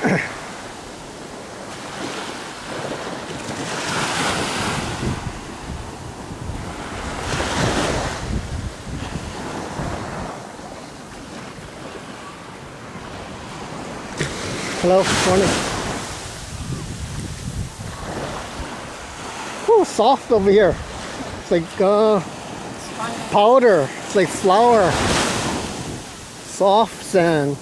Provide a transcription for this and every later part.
Hello, morning. Oh, soft over here. It's like powder. It's like flour. Soft sand.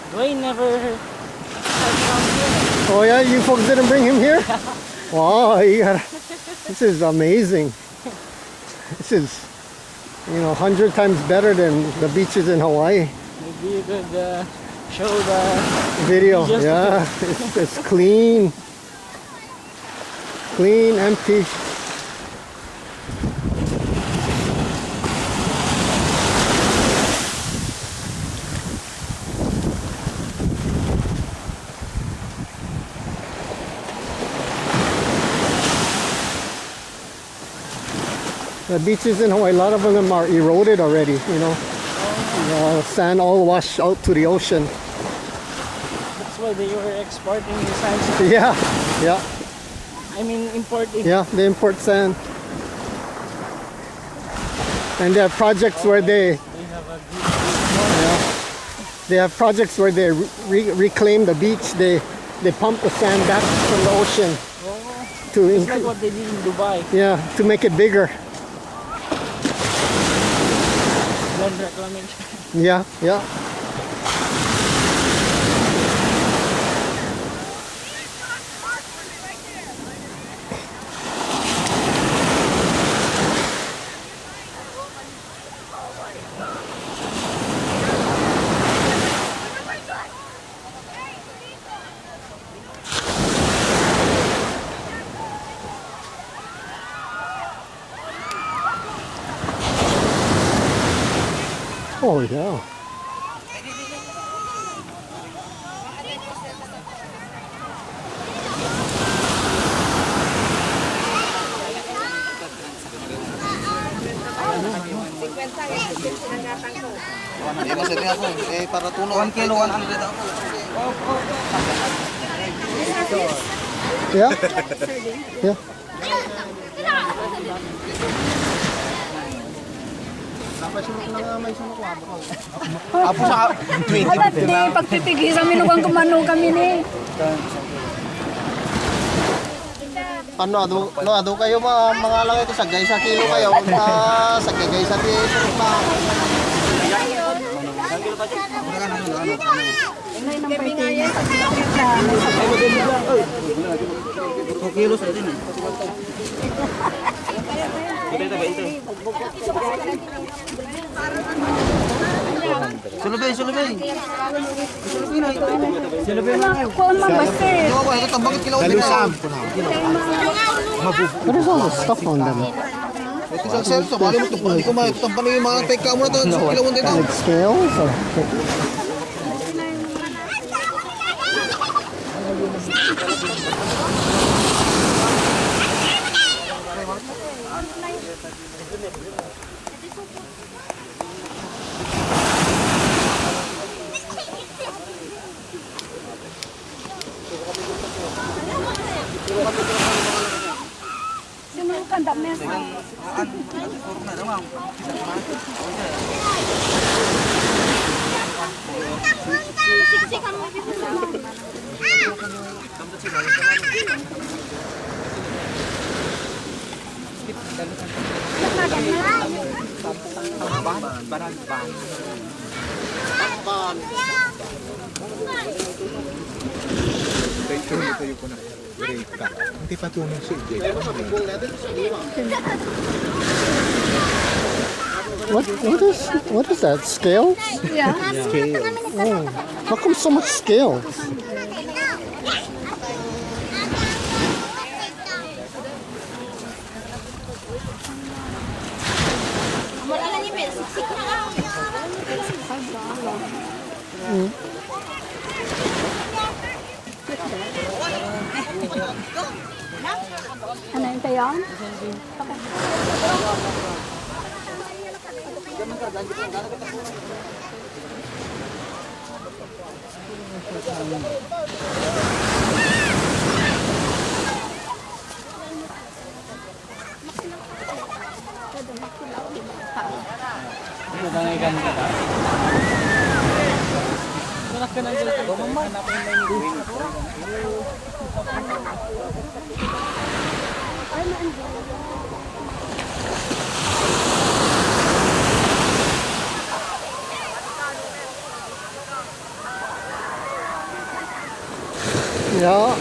Dwayne never had come here. Oh yeah, you folks didn't bring him here? Wow, this is amazing. This is, 100 times better than the beaches in Hawaii. Maybe you could show the Video, videos. yeah, it's clean. Clean, empty. The beaches in Hawaii, a lot of them are eroded already, sand all washed out to the ocean. That's why they were exporting the sand. Yeah, yeah, I mean, importing. yeah, they import sand. And they have projects where They have a they have projects where they reclaim the beach. They pump the sand back from the ocean to it's like what they did in Dubai. to make it bigger. Land reclamation. Yeah, yeah. Oh yeah. Hindi masali ako eh. Para tuno. 1 kilo, 100 ako. Yeah. Yeah. Apo sa 20. Alat di, pagtitigisan minugang kumano kami ni. Ano ado kayo mga lang ito sa sa kilo kayo sa sa surok na. Inay ng pagtingin. 2 kilos din eh. Sulubay. Sulubay na. Kuan mabasit. Ako ito bakit kilo din. What is all the stuff on them? Ito sa selso, bali mo ito. Hindi ko matampan yung mga teka mo na ito. Sa kilo mo dito. Like scales or? Sino kanda mes? Hindi pa tunong si Jay. What is that? Scales? Yeah. Oh, how come so much scales? Ano yung tayo? Ito na nga ganda ka. Malak ka ng ganda. Hanapin na yung green. Ja.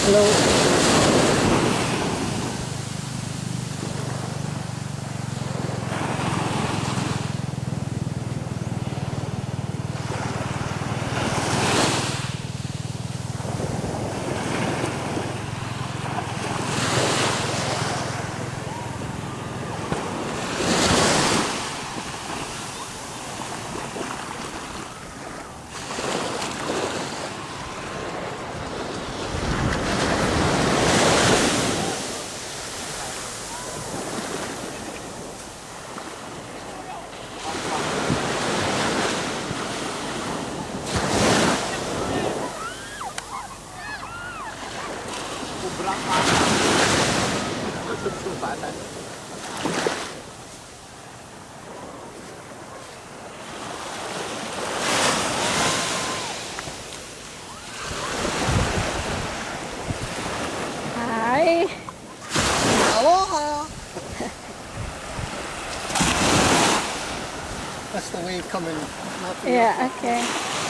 Hello. Hi. Aloha. That's the way coming. Not the Yeah, okay.